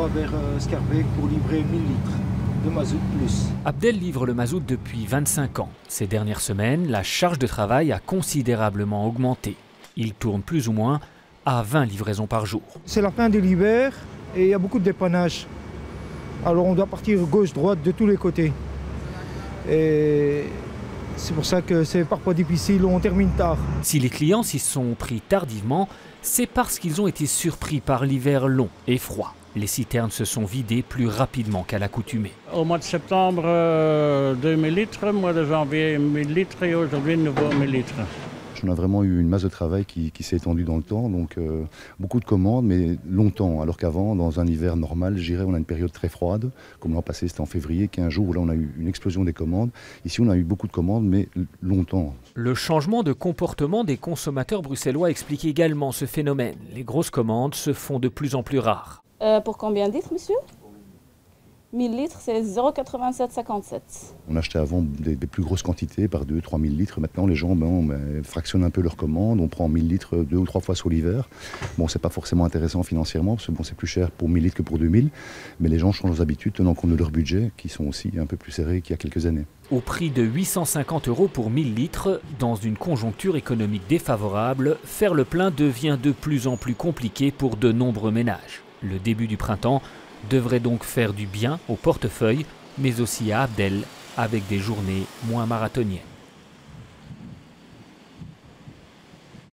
va vers Scarbeck pour livrer 1000 litres de mazout plus. Abdel livre le mazout depuis 25 ans. Ces dernières semaines, la charge de travail a considérablement augmenté. Il tourne plus ou moins à 20 livraisons par jour. C'est la fin de l'hiver et il y a beaucoup de dépannage. Alors on doit partir gauche-droite de tous les côtés. Et c'est pour ça que c'est parfois difficile, on termine tard. Si les clients s'y sont pris tardivement, c'est parce qu'ils ont été surpris par l'hiver long et froid. Les citernes se sont vidées plus rapidement qu'à l'accoutumée. Au mois de septembre, 2000 litres, mois de janvier, 1000 litres et aujourd'hui, nouveau 1000 litres. On a vraiment eu une masse de travail qui s'est étendue dans le temps, donc beaucoup de commandes, mais longtemps. Alors qu'avant, dans un hiver normal, je dirais, on a une période très froide. Comme l'an passé, c'était en février, 15 jours, où là on a eu une explosion des commandes. Ici, on a eu beaucoup de commandes, mais longtemps. Le changement de comportement des consommateurs bruxellois explique également ce phénomène. Les grosses commandes se font de plus en plus rares. Pour combien de litres, monsieur? 1000 litres, c'est 0,8757. On achetait avant des plus grosses quantités, par 2-3 000 litres. Maintenant, les gens fractionnent un peu leurs commandes. On prend 1000 litres 2 ou 3 fois sur l'hiver. Bon, c'est pas forcément intéressant financièrement, parce que bon, c'est plus cher pour 1000 litres que pour 2000. Mais les gens changent leurs habitudes, tenant compte de leur budget, qui sont aussi un peu plus serrés qu'il y a quelques années. Au prix de 850 € pour 1000 litres, dans une conjoncture économique défavorable, faire le plein devient de plus en plus compliqué pour de nombreux ménages. Le début du printemps devrait donc faire du bien au portefeuille, mais aussi à Abdel, avec des journées moins marathoniennes.